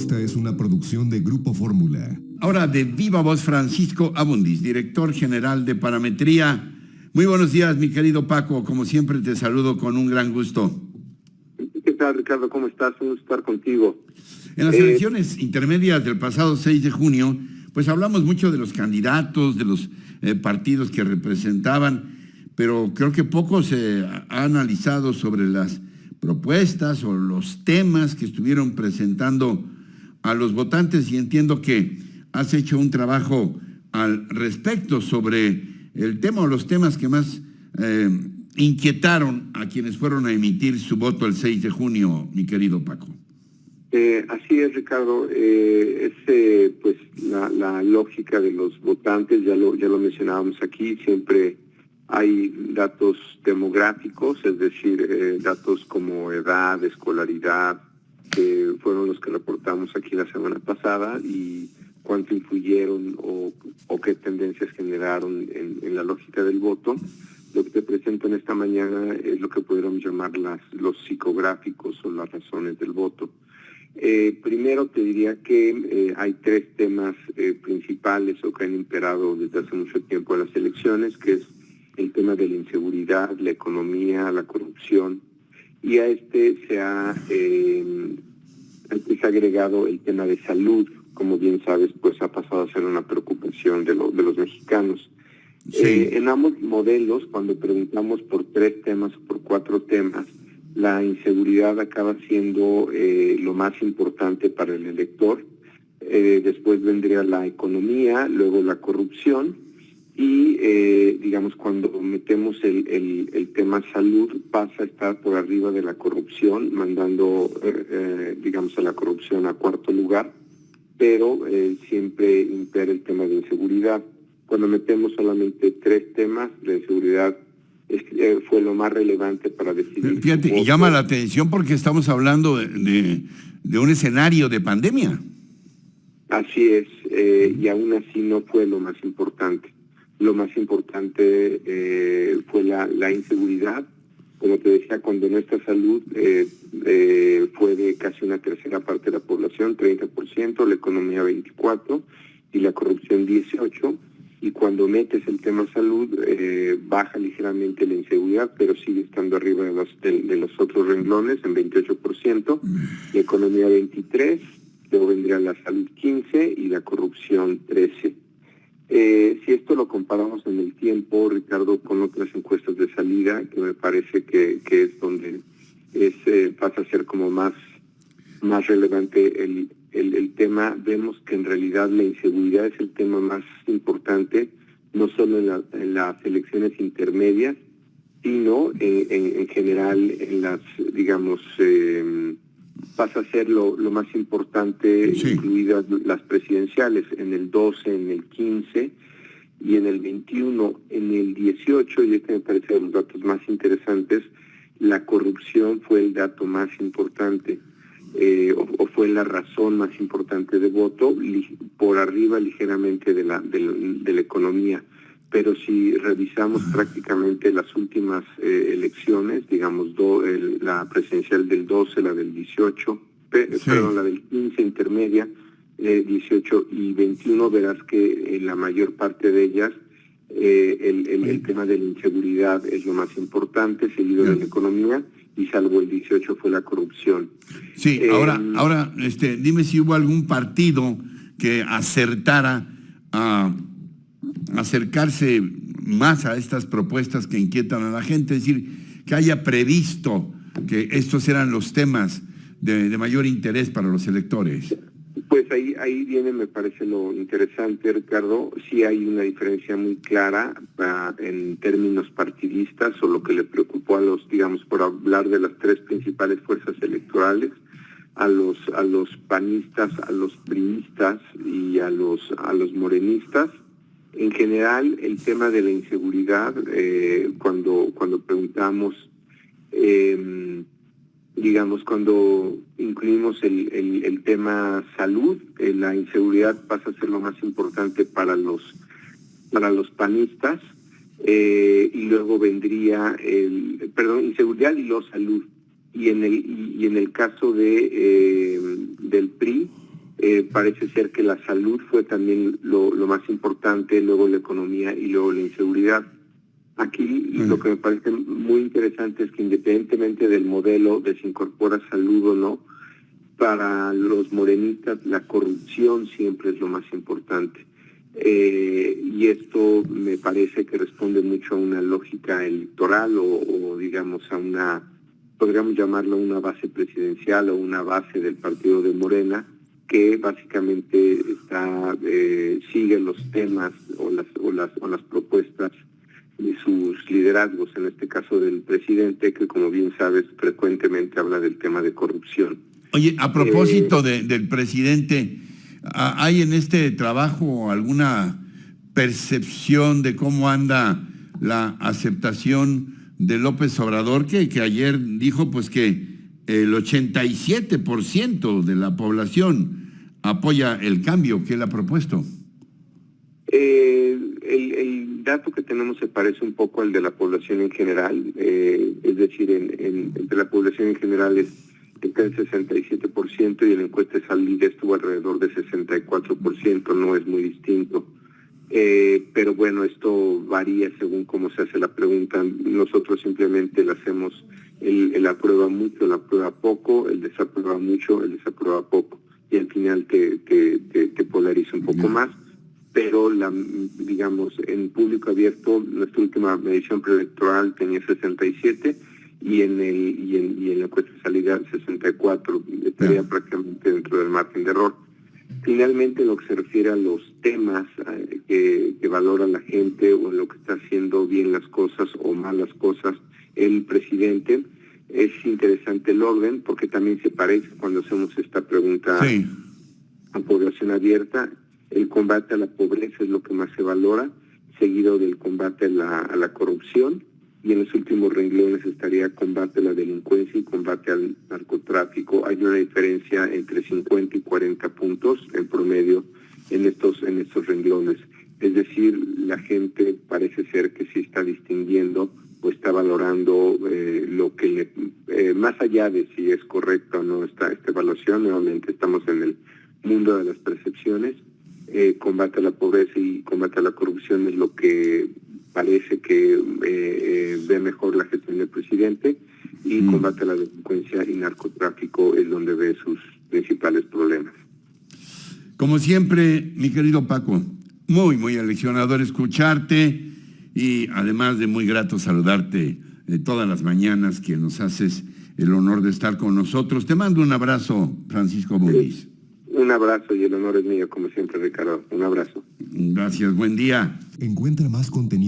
Esta es una producción de Grupo Fórmula. Ahora de viva voz, Francisco Abundis, director general de Parametría. Muy buenos días, mi querido Paco. Como siempre te saludo con un gran gusto. ¿Qué tal, Ricardo? ¿Cómo estás? Un gusto estar contigo. En las elecciones intermedias del pasado 6 de junio, pues hablamos mucho de los candidatos, de los partidos que representaban, pero creo que poco se ha analizado sobre las propuestas o los temas que estuvieron presentando a los votantes, y entiendo que has hecho un trabajo al respecto sobre el tema o los temas que más inquietaron a quienes fueron a emitir su voto el 6 de junio, mi querido Paco. Así es, Ricardo. Pues la lógica de los votantes, ya lo mencionábamos aquí, siempre hay datos demográficos, es decir, datos como edad, escolaridad, que fueron los que reportamos aquí la semana pasada, y cuánto influyeron o qué tendencias generaron en la lógica del voto. Lo que te presento en esta mañana es lo que pudiéramos llamar los psicográficos o las razones del voto. Primero te diría que hay tres temas principales o que han imperado desde hace mucho tiempo en las elecciones, que es el tema de la inseguridad, la economía, la corrupción, y a se ha agregado el tema de salud. Como bien sabes, pues ha pasado a ser una preocupación de los mexicanos. Sí. En ambos modelos, cuando preguntamos por tres temas o por cuatro temas, la inseguridad acaba siendo lo más importante para el elector. Después vendría la economía, luego la corrupción, y digamos, cuando metemos el tema salud, pasa a estar por arriba de la corrupción, mandando digamos a la corrupción a cuarto lugar, pero siempre impera el tema de inseguridad. Cuando metemos solamente tres temas, la inseguridad fue lo más relevante para decidir. Fíjate, y llama la atención porque estamos hablando de un escenario de pandemia. Así es, y aún así no fue lo más importante. Lo más importante fue la inseguridad. Como te decía, cuando nuestra salud fue de casi una tercera parte de la población, 30%, la economía 24% y la corrupción 18%. Y cuando metes el tema salud, baja ligeramente la inseguridad, pero sigue estando arriba de los otros renglones en 28%, la economía 23%, luego vendría la salud 15% y la corrupción 13%. Si esto lo comparamos en el tiempo, Ricardo, con otras encuestas de salida, que me parece que es donde pasa a ser como más relevante el tema, vemos que en realidad la inseguridad es el tema más importante, no solo en las elecciones intermedias, sino en general en las, digamos, pasa a ser lo más importante, sí, incluidas las presidenciales, en el 12, en el 15 y en el 21. En el 18, y este me parece de los datos más interesantes, la corrupción fue el dato más importante, o fue la razón más importante de voto, por arriba ligeramente de la economía. Pero si revisamos prácticamente las últimas elecciones, digamos, la presidencial del 12, la del 18, perdón, la del 15 intermedia, 18 y 21, verás que en la mayor parte de ellas el tema de la inseguridad es lo más importante, seguido de la economía, y salvo el 18 fue la corrupción. Sí, ahora dime si hubo algún partido que acertara a acercarse más a estas propuestas que inquietan a la gente, es decir, que haya previsto que estos eran los temas de mayor interés para los electores. Pues ahí viene, me parece, lo interesante, Ricardo. Sí hay una diferencia muy clara en términos partidistas, o lo que le preocupó a los, digamos, por hablar de las tres principales fuerzas electorales, a los panistas, a los priistas y a los morenistas. En general, el tema de la inseguridad, cuando preguntamos, digamos, cuando incluimos el tema salud, la inseguridad pasa a ser lo más importante para los panistas, y luego vendría inseguridad y luego salud. Y en el caso del PRI, Parece ser que la salud fue también lo más importante, luego la economía y luego la inseguridad. Aquí lo que me parece muy interesante es que independientemente del modelo de si incorpora salud o no, para los morenistas la corrupción siempre es lo más importante. Y esto me parece que responde mucho a una lógica electoral o digamos a una, podríamos llamarlo una base presidencial o una base del partido de Morena, que básicamente sigue los temas o las propuestas de sus liderazgos, en este caso del presidente, que como bien sabes frecuentemente habla del tema de corrupción. Oye, a propósito del presidente, ¿hay en este trabajo alguna percepción de cómo anda la aceptación de López Obrador, que ayer dijo pues que el 87% de la población apoya el cambio que él ha propuesto? El dato que tenemos se parece un poco al de la población en general, es decir, entre la población en general está el 67% y en la encuesta de Salida estuvo alrededor de 64%, no es muy distinto. Pero bueno, esto varía según cómo se hace la pregunta. Nosotros simplemente le hacemos el aprueba mucho, el aprueba poco, el desaprueba mucho, el desaprueba poco, y al final te polariza un poco más. Pero digamos, en público abierto, nuestra última medición preelectoral tenía 67 y en la encuesta de salida 64, estaría prácticamente dentro del margen de error. Finalmente, en lo que se refiere a los temas que valora la gente o en lo que está haciendo bien las cosas o mal las cosas el presidente, es interesante el orden, porque también se parece cuando hacemos esta pregunta a población abierta. El combate a la pobreza es lo que más se valora, seguido del combate a la corrupción, y en los últimos renglones estaría combate a la delincuencia y combate al narcotráfico. Hay una diferencia entre 50 y 40 puntos en promedio en estos renglones. Es decir, la gente parece ser que sí está distinguiendo o está valorando lo que más allá de si es correcta o no esta evaluación. Nuevamente estamos en el mundo de las percepciones. Combate a la pobreza y combate a la corrupción es lo que parece que ve mejor la gestión del presidente, y combate a la delincuencia y narcotráfico es donde ve sus principales problemas. Como siempre, mi querido Paco, muy aleccionador escucharte, y además de muy grato saludarte todas las mañanas que nos haces el honor de estar con nosotros. Te mando un abrazo, Francisco Muniz. Un abrazo, y el honor es mío, como siempre, Ricardo. Un abrazo. Gracias, buen día. Encuentra más contenido